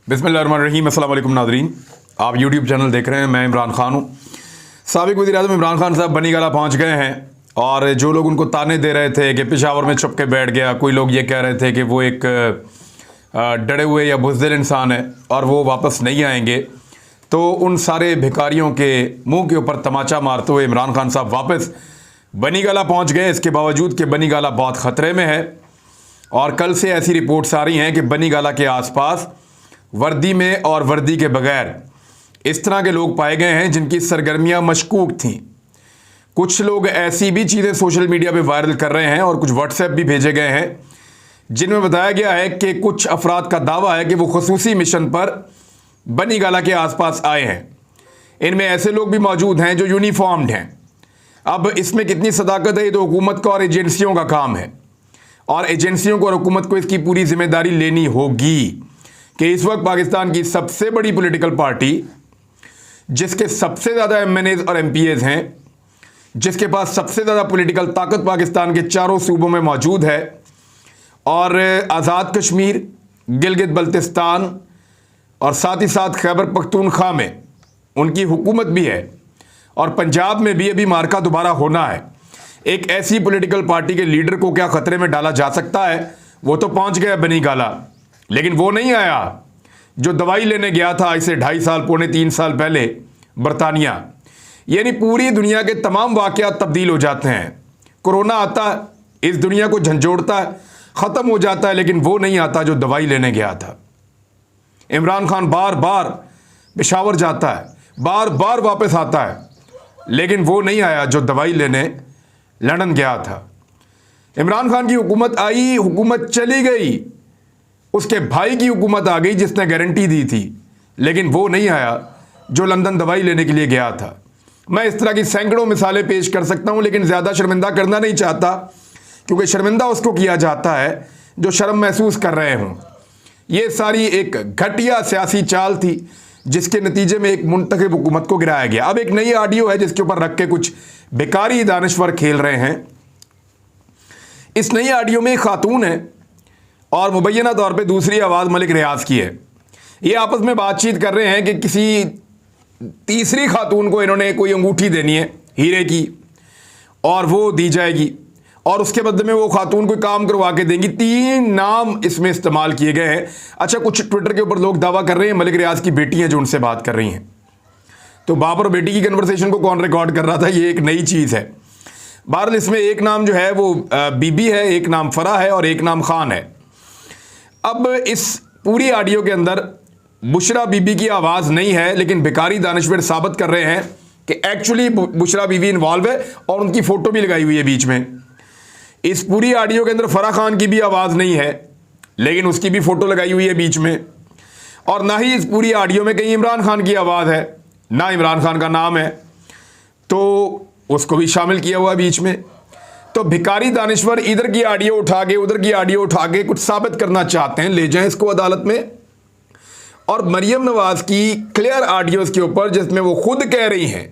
बिस्मिल्लाहिर्रहमानिर्रहीम। अस्सलाम वालेकुम नाज़रीन, आप यूट्यूब चैनल देख रहे हैं। मैं इमरान खान हूँ। साबिक़ वज़ीर-ए-आज़म इमरान खान साहब बनीगाला पहुँच गए हैं और जो लोग उनको ताने दे रहे थे कि पेशावर में छुप के बैठ गया, कोई लोग ये कह रहे थे कि वो एक डरे हुए या बुज़दिल इंसान है और वो वापस नहीं आएंगे, तो उन सारे भिखारियों के मुंह के ऊपर तमाचा मारते हुए इमरान खान साहब वापस बनीगाला पहुँच गए। इसके बावजूद कि बनीगाला बहुत ख़तरे में है और कल से ऐसी रिपोर्ट्स आ रही हैं कि बनीगाला के आसपास वर्दी में और वर्दी के बगैर इस तरह के लोग पाए गए हैं जिनकी सरगर्मियां मशकूक थीं। कुछ लोग ऐसी भी चीज़ें सोशल मीडिया पे वायरल कर रहे हैं और कुछ व्हाट्सएप भी भेजे गए हैं जिनमें बताया गया है कि कुछ अफराद का दावा है कि वो खुसूसी मिशन पर बनीगाला के आसपास आए हैं। इनमें ऐसे लोग भी मौजूद हैं जो यूनिफॉर्म्ड हैं। अब इसमें कितनी सदाकत है, ये तो हुकूमत का और एजेंसियों का काम है और एजेंसियों को और हुकूमत को इसकी पूरी जिम्मेदारी लेनी होगी कि इस वक्त पाकिस्तान की सबसे बड़ी पॉलिटिकल पार्टी, जिसके सबसे ज़्यादा एमएनएज और एमपीएज हैं, जिसके पास सबसे ज़्यादा पॉलिटिकल ताकत पाकिस्तान के चारों सूबों में मौजूद है और आज़ाद कश्मीर, गिलगित बल्तिस्तान और साथ ही साथ खैबर पख्तूनख्वा में उनकी हुकूमत भी है और पंजाब में भी अभी मार्का दोबारा होना है। एक ऐसी पॉलिटिकल पार्टी के लीडर को क्या ख़तरे में डाला जा सकता है? वो तो पहुंच गया बनीगाला, लेकिन वो नहीं आया जो दवाई लेने गया था आज से 2.5 साल, पौने 3 साल पहले बरतानिया। यानी पूरी दुनिया के तमाम वाक़यात तब्दील हो जाते हैं। कोरोना आता है, इस दुनिया को झंझोड़ता है, ख़त्म हो जाता है, लेकिन वो नहीं आता जो दवाई लेने गया था। इमरान खान बार बार पेशावर जाता है, बार बार वापस आता है, लेकिन वो नहीं आया जो दवाई लेने लंदन गया था। इमरान खान की हुकूमत आई, हुकूमत चली गई, उसके भाई की हुकूमत आ गई जिसने गारंटी दी थी, लेकिन वो नहीं आया जो लंदन दवाई लेने के लिए गया था। मैं इस तरह की सैकड़ों मिसालें पेश कर सकता हूं, लेकिन ज़्यादा शर्मिंदा करना नहीं चाहता, क्योंकि शर्मिंदा उसको किया जाता है जो शर्म महसूस कर रहे हों। ये सारी एक घटिया सियासी चाल थी जिसके नतीजे में एक मुंतखब हुकूमत को गिराया गया। अब एक नई ऑडियो है जिसके ऊपर रख के कुछ बेकारी दानिश्वर खेल रहे हैं। इस नई ऑडियो में एक खातून है और मुबैना तौर पे दूसरी आवाज़ मलिक रियाज की है। ये आपस में बातचीत कर रहे हैं कि किसी तीसरी खातून को इन्होंने कोई अंगूठी देनी है हीरे की और वो दी जाएगी और उसके बदले में वो खातून कोई काम करवा के देंगी। 3 नाम इसमें इस्तेमाल किए गए हैं। अच्छा, कुछ ट्विटर के ऊपर लोग दावा कर रहे हैं मलिक रियाज की बेटी हैं जो उनसे बात कर रही हैं। तो बाप और बेटी की कन्वर्सेशन को कौन रिकॉर्ड कर रहा था, ये एक नई चीज़ है। बहरहाल इसमें एक नाम जो है वो बीबी है, एक नाम फरा है और एक नाम खान है। अब इस पूरी ऑडियो के अंदर बुशरा बीबी की आवाज़ नहीं है, लेकिन भिखारी दानिश्वर साबित कर रहे हैं कि एक्चुअली बुशरा बीबी इन्वॉल्व है और उनकी फ़ोटो भी लगाई हुई है बीच में। इस पूरी ऑडियो के अंदर फरा खान की भी आवाज़ नहीं है, लेकिन उसकी भी फ़ोटो लगाई हुई है बीच में। और ना ही इस पूरी ऑडियो में कहीं इमरान खान की आवाज़ है, ना इमरान खान का नाम है, तो उसको भी शामिल किया हुआ बीच में। तो भिखारी दानिश्वर इधर की ऑडियो उठा के उधर की ऑडियो उठा के कुछ साबित करना चाहते हैं, ले जाएं इसको अदालत में। और मरियम नवाज की क्लियर ऑडियोज़ के ऊपर जिसमें वो खुद कह रही हैं,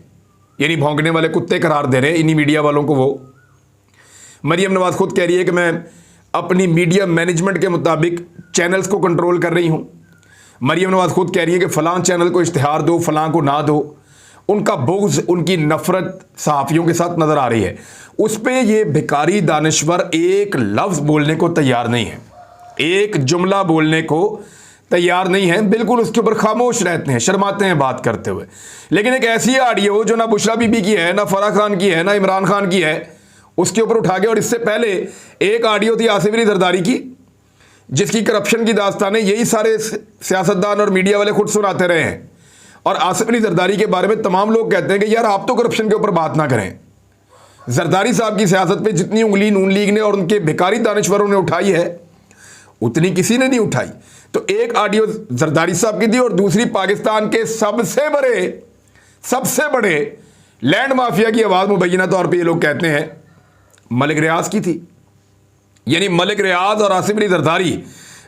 यानी भौंकने वाले कुत्ते करार दे रहे हैं इन्हीं मीडिया वालों को। वो मरियम नवाज खुद कह रही है कि मैं अपनी मीडिया मैनेजमेंट के मुताबिक चैनल्स को कंट्रोल कर रही हूँ। मरियम नवाज खुद कह रही है कि फ़लाँ चैनल को इश्तिहार दो, फ़लाँ को ना दो। उनका बुग़्ज़, उनकी नफ़रत सहाफ़ियों के साथ नज़र आ रही है। उस पर ये भिखारी दानिश्वर एक लफ्ज़ बोलने को तैयार नहीं है, एक जुमला बोलने को तैयार नहीं है, बिल्कुल उसके ऊपर खामोश रहते हैं, शर्माते हैं बात करते हुए। लेकिन एक ऐसी ऑडियो जो ना बुशरा बीबी की है, ना फराह खान की है, ना इमरान खान की है, उसके ऊपर उठा के, और इससे पहले एक ऑडियो थी आसिफ अली जरदारी की जिसकी करप्शन की दास्तानें यही सारे सियासतदान और मीडिया वाले खुद सुनाते रहे हैं। और आसिफ अली जरदारी के बारे में तमाम लोग कहते हैं कि यार आप तो करप्शन के ऊपर बात ना करें। जरदारी साहब की सियासत पे जितनी उंगली नून लीग ने और उनके भिखारी दानिश्वरों ने उठाई है उतनी किसी ने नहीं उठाई। तो एक ऑडियो जरदारी साहब की थी और दूसरी पाकिस्तान के सबसे बड़े लैंड माफिया की आवाज़ मुबैना तौर पर ये लोग कहते हैं मलिक रियाज की थी। यानी मलिक रियाज और आसिफ अली जरदारी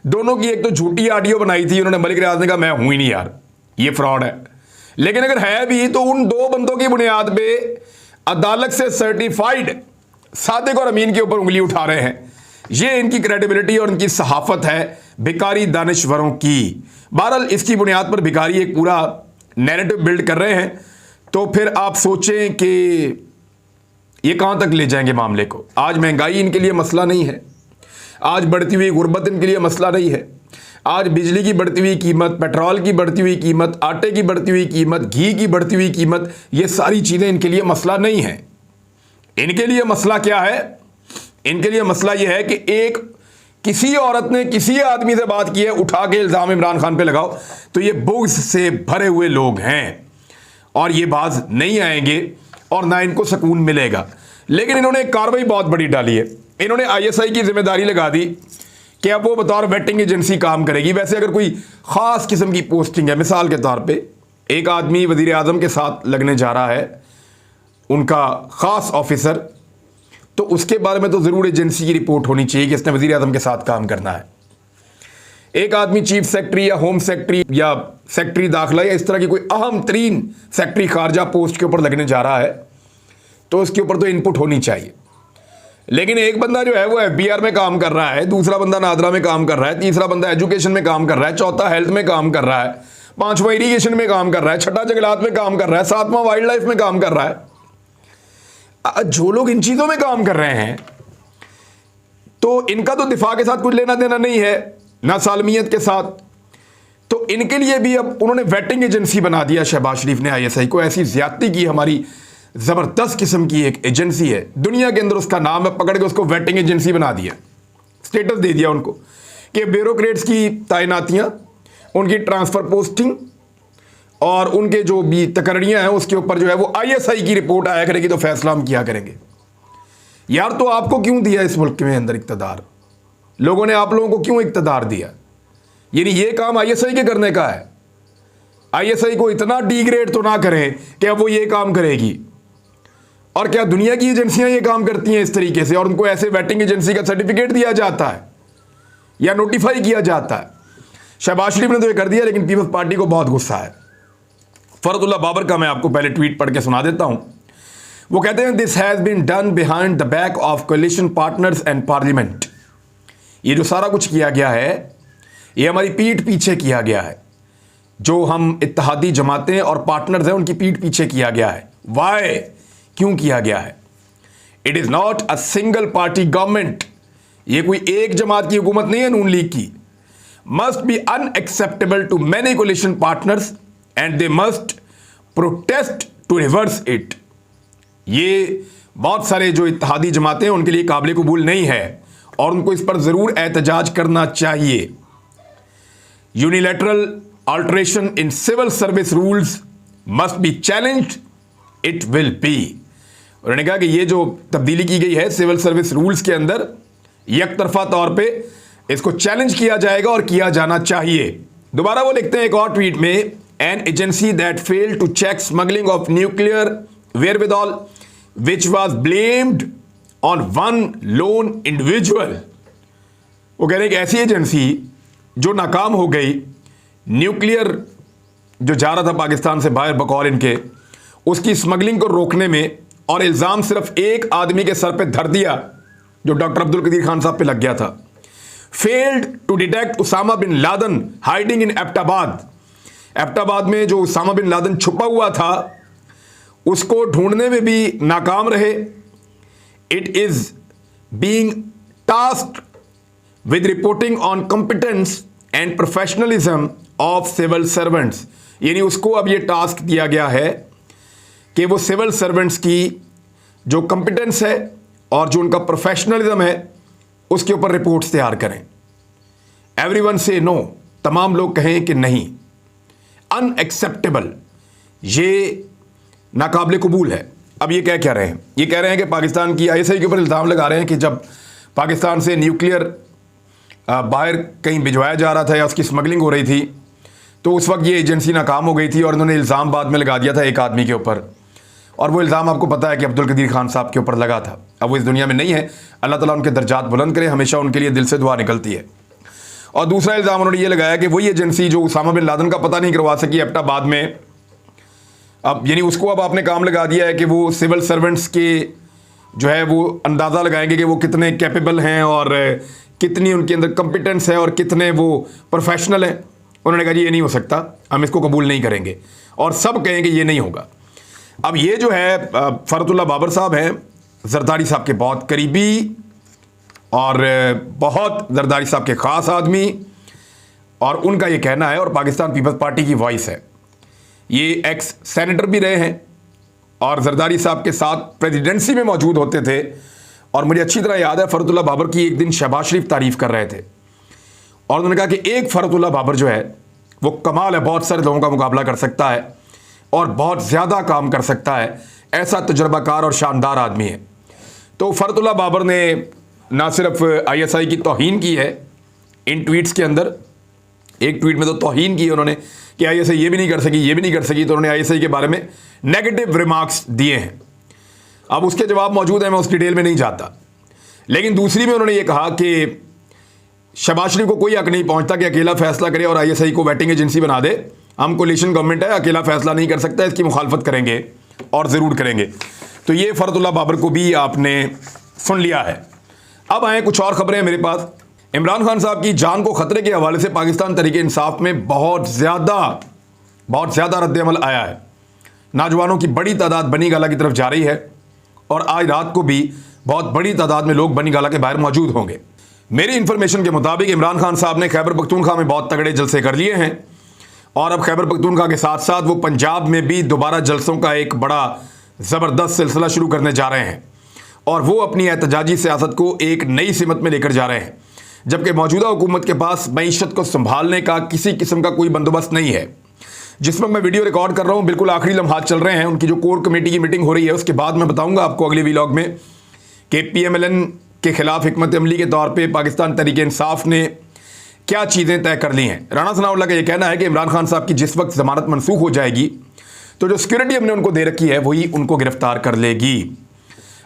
दोनों की एक तो झूठी ऑडियो बनाई थी। उन्होंने, मलिक रियाज ने कहा मैं हूं ही नहीं यार, ये फ्रॉड है। लेकिन अगर है भी तो उन 2 बंदों की बुनियाद पे अदालत से सर्टिफाइड सादिक और अमीन के ऊपर उंगली उठा रहे हैं। ये इनकी क्रेडिबिलिटी और इनकी सहाफत है। भिखारी दानिश्वरों की। बहरहाल इसकी बुनियाद पर भिखारी एक पूरा नैरेटिव बिल्ड कर रहे हैं। तो फिर आप सोचें कि ये कहां तक ले जाएंगे मामले को। आज महंगाई इनके लिए मसला नहीं है, आज बढ़ती हुई गुर्बत इनके लिए मसला नहीं है, आज बिजली की बढ़ती हुई कीमत, पेट्रोल की बढ़ती हुई कीमत, आटे की बढ़ती हुई कीमत, घी की बढ़ती हुई कीमत, ये सारी चीज़ें इनके लिए मसला नहीं है। इनके लिए मसला क्या है? इनके लिए मसला यह है कि एक किसी औरत ने किसी आदमी से बात की है, उठा के इल्ज़ाम इमरान खान पे लगाओ, तो ये बुग़्ज़ से भरे हुए लोग हैं और ये बाज नहीं आएंगे और ना इनको सुकून मिलेगा। लेकिन इन्होंने एक कार्रवाई बहुत बड़ी डाली है। इन्होंने ISI की जिम्मेदारी लगा दी कि अब वो बतौर वेटिंग एजेंसी काम करेगी। वैसे अगर कोई ख़ास किस्म की पोस्टिंग है, मिसाल के तौर पे एक आदमी वज़ीर आज़म के साथ लगने जा रहा है, उनका ख़ास ऑफिसर, तो उसके बारे में तो ज़रूर एजेंसी की रिपोर्ट होनी चाहिए कि इसने वज़ीर आज़म के साथ काम करना है। एक आदमी चीफ सेक्रेटरी या होम सेक्रेटरी या सेक्रेटरी दाखिला या इस तरह की कोई अहम तरीन सेक्रेटरी खारजा पोस्ट के ऊपर लगने जा रहा है, तो उसके ऊपर तो इनपुट होनी चाहिए। लेकिन एक बंदा जो है वो FBR में काम कर रहा है, दूसरा बंदा नादरा में काम कर रहा है, तीसरा बंदा एजुकेशन में काम कर रहा है, चौथा हेल्थ में काम कर रहा है, पांचवा इरीगेशन में काम कर रहा है, छठा जंगलात में काम कर रहा है, सातवां वाइल्ड लाइफ में काम कर रहा है। जो लोग इन चीज़ों में काम कर रहे हैं, तो इनका तो दिफा के साथ कुछ लेना देना नहीं है, ना सालमियत के साथ। तो इनके लिए भी अब उन्होंने वेटिंग एजेंसी बना दिया शहबाज शरीफ ने ISI को। ऐसी ज्यादती की हमारी ज़बरदस्त किस्म की एक एजेंसी है दुनिया के अंदर, उसका नाम है, पकड़ के उसको वेटिंग एजेंसी बना दिया, स्टेटस दे दिया उनको कि ब्यूरोक्रेट्स की तैनातियां, उनकी ट्रांसफ़र पोस्टिंग और उनके जो भी तकर्रियाँ हैं उसके ऊपर जो है वो ISI की रिपोर्ट आया करेगी, तो फैसला हम किया करेंगे। यार तो आपको क्यों दिया इस मुल्क में अंदर इक़्तिदार? लोगों ने आप लोगों को क्यों इक़्तिदार दिया? यानी ये काम ISI के करने का है। ISI को इतना डिग्रेड तो ना करें कि अब वो ये काम करेगी। और क्या दुनिया की एजेंसियां ये काम करती हैं इस तरीके से, और उनको ऐसे वेटिंग एजेंसी का सर्टिफिकेट दिया जाता है या नोटिफाई किया जाता है? शहबाज शरीफ ने तो ये कर दिया, लेकिन पीपल्स पार्टी को बहुत गुस्सा है। फरदुल्लाह बाबर का मैं आपको पहले ट्वीट पढ़ के सुना देता हूं। वो कहते हैं, this has been done behind the back of coalition partners and parliament. ये जो सारा कुछ किया गया है, ये हमारी पीठ पीछे किया गया है। जो हम इत्तेहादी जमातें और पार्टनर्स हैं, उनकी पीठ पीछे किया गया है। वाई? क्यों किया गया है? It is not a single party government. ये कोई एक जमात की हुकूमत नहीं है नून लीग की। Must be unacceptable to many coalition partners and they must protest to reverse it. ये बहुत सारे जो इत्तेहादी जमातें हैं उनके लिए काबिल कबूल नहीं है और उनको इस पर ज़रूर एहतजाज करना चाहिए। Unilateral alteration in civil service rules must be challenged, it will be. उन्होंने कहा कि ये जो तब्दीली की गई है सिविल सर्विस रूल्स के अंदर, यकतरफा तौर पे इसको चैलेंज किया जाएगा और किया जाना चाहिए। दोबारा वो लिखते हैं एक और ट्वीट में, an agency that failed to check smuggling of nuclear wherewithal which was blamed on one lone individual. वो कह रहे हैं कि ऐसी एजेंसी जो नाकाम हो गई न्यूक्लियर जो जा रहा था पाकिस्तान से बाहर बकौल इनके, उसकी स्मगलिंग को रोकने में, और इल्ज़ाम सिर्फ एक आदमी के सर पे धर दिया जो डॉक्टर अब्दुल कदीर खान साहब पे लग गया था। Failed to detect Osama bin Laden hiding in Abbottabad. Abbottabad में जो उसामा बिन लादन छुपा हुआ था उसको ढूंढने में भी नाकाम रहे। It is being tasked with reporting on competence and professionalism of civil servants. यानी उसको अब ये टास्क दिया गया है कि वो सिविल सर्वेंट्स की जो कॉम्पिटेंस है और जो उनका प्रोफेशनलिज्म है उसके ऊपर रिपोर्ट्स तैयार करें। एवरीवन से नो, तमाम लोग कहें कि नहीं। अनएक्सेप्टेबल, ये नाकाबिल कबूल है। अब ये क्या कह रहे हैं? ये कह रहे हैं कि पाकिस्तान की ISI के ऊपर इल्ज़ाम लगा रहे हैं कि जब पाकिस्तान से न्यूक्लियर बाहर कहीं भिजवाया जा रहा था या उसकी स्मगलिंग हो रही थी, तो उस वक्त ये एजेंसी नाकाम हो गई थी और उन्होंने इल्ज़ाम बाद में लगा दिया था एक आदमी के ऊपर, और वो इल्ज़ाम आपको पता है कि अब्दुल कदीर खान साहब के ऊपर लगा था। अब वो इस दुनिया में नहीं है, अल्लाह ताला उनके दर्जात बुलंद करे, हमेशा उनके लिए दिल से दुआ निकलती है। और दूसरा इल्ज़ाम उन्होंने ये लगाया कि वही एजेंसी जो उसामा बिन लादन का पता नहीं करवा सकी एबटाबाद में, अब यानी उसको अब आपने काम लगा दिया है कि वो सिविल सर्वेंट्स के जो है वो अंदाज़ा लगाएंगे कि वो कितने कैपेबल हैं और कितनी उनके अंदर कंपिटेंस है और कितने वो प्रोफेशनल हैं। उन्होंने कहा जी ये नहीं हो सकता, हम इसको कबूल नहीं करेंगे, और सब कहें कि ये नहीं होगा। अब ये जो है फरतुल्लाह बाबर साहब हैं जरदारी साहब के बहुत करीबी और बहुत जरदारी साहब के ख़ास आदमी, और उनका ये कहना है, और पाकिस्तान पीपल्स पार्टी की वॉइस है। ये एक्स सेनेटर भी रहे हैं और जरदारी साहब के साथ प्रेसिडेंसी में मौजूद होते थे, और मुझे अच्छी तरह याद है फरतुल्लाह बाबर की एक दिन शहबाज शरीफ तारीफ़ कर रहे थे, और उन्होंने कहा कि एक फरतुल्लाह बाबर जो है वो कमाल है, बहुत सारे लोगों का मुकाबला कर सकता है और बहुत ज़्यादा काम कर सकता है, ऐसा तजर्बाकार और शानदार आदमी है। तो फरतुल्लाह बाबर ने ना सिर्फ ISI की तौहीन की है इन ट्वीट्स के अंदर, एक ट्वीट में तो तौहीन की है उन्होंने कि ISI ये भी नहीं कर सकी, ये भी नहीं कर सकी, तो उन्होंने ISI के बारे में नेगेटिव रिमार्क्स दिए हैं। अब उसके जवाब मौजूद हैं, मैं उस डिटेल में नहीं जाता। लेकिन दूसरी में उन्होंने ये कहा कि शहबाज शरीफ को कोई हक नहीं पहुंचता कि अकेला फैसला करे और ISI को वेटिंग एजेंसी बना दे। हम कोलिशन गवर्नमेंट है, अकेला फैसला नहीं कर सकता, इसकी मुखालफत करेंगे और ज़रूर करेंगे। तो ये फरतुल्लाह बाबर को भी आपने सुन लिया है। अब आए कुछ और खबरें मेरे पास। इमरान खान साहब की जान को खतरे के हवाले से पाकिस्तान तहरीक इंसाफ में बहुत ज़्यादा रद्द-ए-अमल आया है। नौजवानों की बड़ी तादाद बनी गाला की तरफ जा रही है, और आज रात को भी बहुत बड़ी तादाद में लोग बनी गाला के बाहर मौजूद होंगे। मेरी इंफॉर्मेशन के मुताबिक इमरान खान साहब ने खैबर पख्तूनख्वा में बहुत तगड़े जलसे कर लिए हैं, और अब खैबर पख्तूनख्वा के साथ साथ वो पंजाब में भी दोबारा जलसों का एक बड़ा ज़बरदस्त सिलसिला शुरू करने जा रहे हैं, और वो अपनी एहतजाजी सियासत को एक नई सिमत में लेकर जा रहे हैं। जबकि मौजूदा हुकूमत के पास मईशत को संभालने का किसी किस्म का कोई बंदोबस्त नहीं है। जिस वक्त मैं वीडियो रिकॉर्ड कर रहा हूँ बिल्कुल आखिरी लम्हात चल रहे हैं, उनकी जो कोर कमेटी की मीटिंग हो रही है उसके बाद मैं बताऊंगा आपको अगले व्लॉग में कि PMLN के खिलाफ हिकमत अमली के तौर पर पाकिस्तान तहरीक इंसाफ ने क्या चीज़ें तय कर ली हैं। राणा सनाउल्लाह का यह कहना है कि इमरान खान साहब की जिस वक्त ज़मानत मनसूख हो जाएगी तो जो सिक्योरिटी हमने उनको दे रखी है वही उनको गिरफ्तार कर लेगी।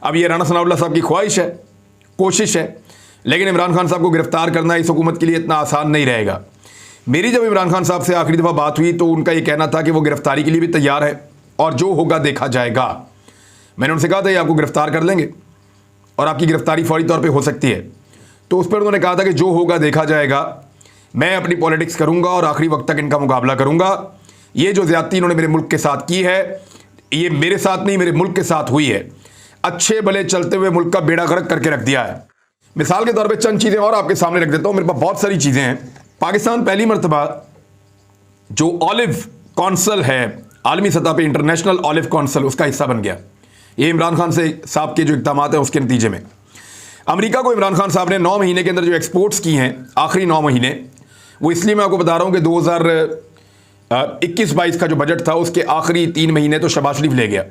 अब ये राणा सनाउल्लाह साहब की ख्वाहिश है, कोशिश है, लेकिन इमरान खान साहब को गिरफ्तार करना इस हुकूमत के लिए इतना आसान नहीं रहेगा। मेरी जब इमरान खान साहब से आखिरी दफ़ा बात हुई तो उनका ये कहना था कि वो गिरफ्तारी के लिए भी तैयार है और जो होगा देखा जाएगा। मैंने उनसे कहा था ये आपको गिरफ्तार कर लेंगे और आपकी गिरफ्तारी फौरी तौर पे हो सकती है, तो उस पर उन्होंने कहा था कि जो होगा देखा जाएगा, मैं अपनी पॉलिटिक्स करूँगा और आखिरी वक्त तक इनका मुकाबला करूँगा। ये जो ज़्यादती इन्होंने मेरे मुल्क के साथ की है ये मेरे साथ नहीं मेरे मुल्क के साथ हुई है। अच्छे भले चलते हुए मुल्क का बेड़ा गर्क करके रख दिया है। मिसाल के तौर पे चंद चीज़ें और आपके सामने रख देता हूँ, मेरे पास बहुत सारी चीज़ें हैं। पाकिस्तान पहली मरतबा जो ऑलिव कौंसल है आलमी सतह पे, इंटरनेशनल ऑलिव कौंसल, उसका हिस्सा बन गया। ये इमरान खान साहब के जो इक़दाम हैं उसके नतीजे में। अमेरिका को इमरान खान साहब ने 9 महीने के अंदर जो एक्सपोर्ट्स की हैं, आखिरी 9 महीने, वो इसलिए मैं आपको बता रहा हूँ कि 2021-22 का जो बजट था उसके आखिरी 3 महीने तो शहबाज शरीफ ले गया,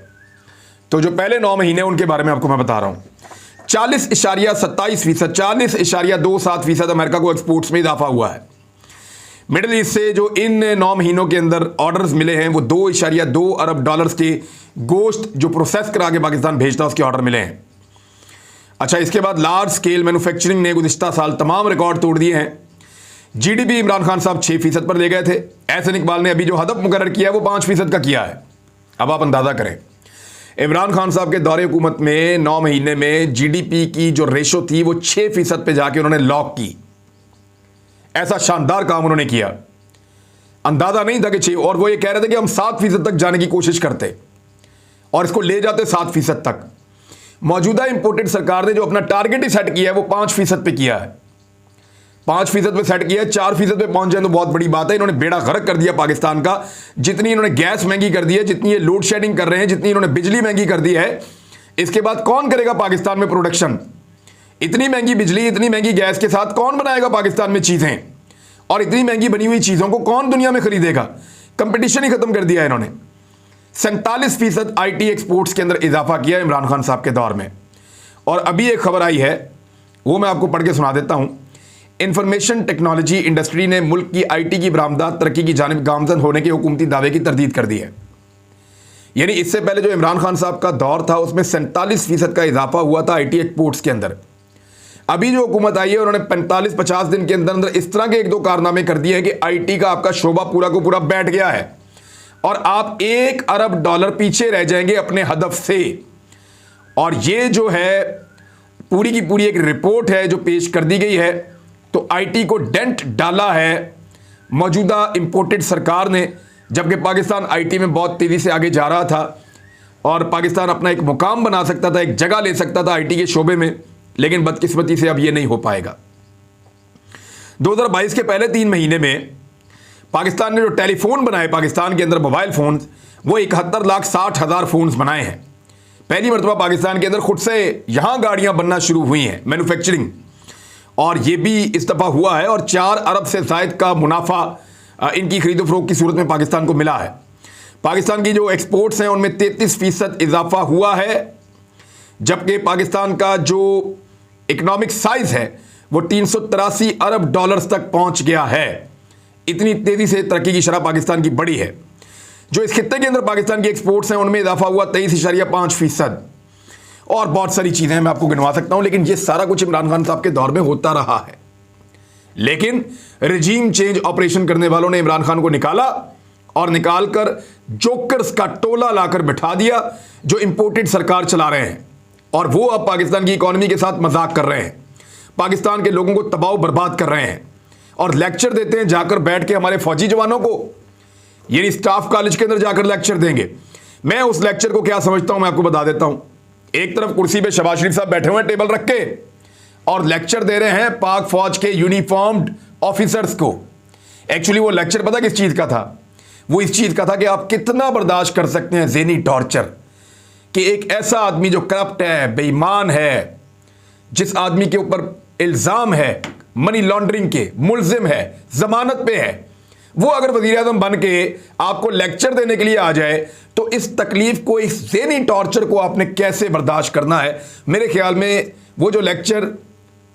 तो जो पहले 9 महीने उनके बारे में आपको मैं बता रहा हूँ। 40.27%, 40.27% अमेरिका को एक्सपोर्ट्स में इजाफा हुआ है। मिडिल ईस्ट से जो इन 9 महीनों के अंदर ऑर्डर्स मिले हैं वो $2.2 अरब के गोश्त जो प्रोसेस करा के पाकिस्तान भेजता उसके ऑर्डर मिले हैं। अच्छा, इसके बाद लार्ज स्केल मैन्युफैक्चरिंग ने गुज़िश्ता साल तमाम रिकॉर्ड तोड़ दिए हैं। GDP इमरान खान साहब 6% पर ले गए थे। एहसन इकबाल ने अभी जो हदफ मुकर्रर किया है वो 5% का किया है। अब आप अंदाज़ा करें, इमरान खान साहब के दौरे हुकूमत में 9 महीने में GDP की जो रेशो थी वो 6% पे जाके उन्होंने लॉक की। ऐसा शानदार काम उन्होंने किया, अंदाज़ा नहीं था कि 6, और वो ये कह रहे थे कि हम 7% तक जाने की कोशिश करते और इसको ले जाते 7% तक। मौजूदा इंपोर्टेड सरकार ने जो अपना टारगेट ही सेट किया है वो 5% पे किया है। 5% पे सेट किया है, 4% पे पहुंच जाए तो बहुत बड़ी बात है। इन्होंने बेड़ा गर्क कर दिया पाकिस्तान का। जितनी इन्होंने गैस महंगी कर दी है, जितनी ये लोड शेडिंग कर रहे हैं, जितनी इन्होंने बिजली महंगी कर दी है, इसके बाद कौन करेगा पाकिस्तान में प्रोडक्शन? इतनी महंगी बिजली, इतनी महंगी गैस के साथ कौन बनाएगा पाकिस्तान में चीज़ें? और इतनी महंगी बनी हुई चीज़ों को कौन दुनिया में खरीदेगा? कंपटीशन ही खत्म कर दिया है इन्होंने। 47% IT एक्सपोर्ट्स के अंदर इजाफा किया इमरान खान साहब के दौर में। और अभी एक खबर आई है वो मैं आपको पढ़ के सुना देता हूं। इंफॉर्मेशन टेक्नोलॉजी इंडस्ट्री ने मुल्क की IT की बरामदात तरक्की की जानिब गामजन होने के हुकूमती दावे की तरदीद कर दी है। यानी इससे पहले जो इमरान खान साहब का दौर था उसमें 47% का इजाफा हुआ था IT एक्सपोर्ट्स के अंदर। अभी जो हुकूमत आई है उन्होंने 45-50 दिन के अंदर अंदर इस तरह के 1-2 कारनामे कर दिए हैं कि IT का आपका शोबा पूरा को पूरा बैठ गया है और आप $1 अरब पीछे रह जाएंगे अपने हदफ से। और ये जो है पूरी की पूरी एक रिपोर्ट है जो पेश कर दी गई है। तो आईटी को डेंट डाला है मौजूदा इंपोर्टेड सरकार ने, जबकि पाकिस्तान आईटी में बहुत तेज़ी से आगे जा रहा था और पाकिस्तान अपना एक मुकाम बना सकता था, एक जगह ले सकता था आईटी के शोबे में, लेकिन बदकिस्मती से अब ये नहीं हो पाएगा। 2022 के पहले 3 महीने में पाकिस्तान ने जो टेलीफोन बनाए, पाकिस्तान के अंदर मोबाइल फ़ोन, वो 71,60,000 फ़ोन्स बनाए हैं। पहली मरतबा पाकिस्तान के अंदर खुद से यहाँ गाड़ियाँ बनना शुरू हुई हैं, मैन्युफैक्चरिंग, और ये भी इस दफ़ा हुआ है। और 4 अरब से ज़ायद का मुनाफा इनकी खरीदो फरोख्त की सूरत में पाकिस्तान को मिला है। पाकिस्तान की जो एक्सपोर्ट्स हैं उनमें 33% इजाफा हुआ है, जबकि पाकिस्तान का जो इकोनॉमिक साइज़ है वो 383 अरब डॉलर्स तक पहुँच गया है। इतनी तेज़ी से तरक्की की शरह पाकिस्तान की बढ़ी है। जो इस खित्ते के अंदर पाकिस्तान की एक्सपोर्ट्स हैं उनमें इजाफा हुआ 23.5%। और बहुत सारी चीज़ें मैं आपको गिनवा सकता हूं, लेकिन ये सारा कुछ इमरान खान साहब के दौर में होता रहा है। लेकिन रजीम चेंज ऑपरेशन करने वालों ने इमरान खान को निकाला और निकालकर जोकर्स का टोला लाकर बिठा दिया जो इंपोर्टेड सरकार चला रहे हैं, और वो अब पाकिस्तान की इकॉनमी के साथ मजाक कर रहे हैं, पाकिस्तान के लोगों को तबाह बर्बाद कर रहे हैं और लेक्चर देते हैं जाकर बैठ के हमारे फौजी जवानों को, यानी स्टाफ कॉलेज के अंदर जाकर लेक्चर देंगे। मैं उस लेक्चर को क्या समझता हूं मैं आपको बता देता हूं। एक तरफ कुर्सी पे शहबाज शरीफ साहब बैठे हुए हैं टेबल रख के और लेक्चर दे रहे हैं पाक फौज के यूनिफॉर्म्ड ऑफिसर्स को। एक्चुअली वो लेक्चर पता किस चीज का था? वो इस चीज का था कि आप कितना बर्दाश्त कर सकते हैं ज़हनी टॉर्चर, कि एक ऐसा आदमी जो करप्ट है, बेईमान है, जिस आदमी के ऊपर इल्जाम है मनी लॉन्ड्रिंग के, मुलजिम है, जमानत पे है, वो अगर वज़ीर आज़म बन के आपको लेक्चर देने के लिए आ जाए तो इस तकलीफ को, इस ज़हनी टॉर्चर को आपने कैसे बर्दाश्त करना है। मेरे ख्याल में वो जो लेक्चर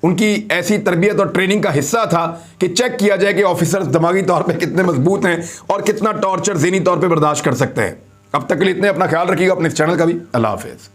उनकी ऐसी तरबियत और ट्रेनिंग का हिस्सा था कि चेक किया जाए कि ऑफिसर्स दिमागी तौर पे कितने मजबूत हैं और कितना टॉर्चर ज़हनी तौर पे बर्दाश्त कर सकते हैं। अब तक के लिए इतने, अपना ख्याल रखिएगा, अपने इस चैनल का भी। अल्लाह हाफिज़।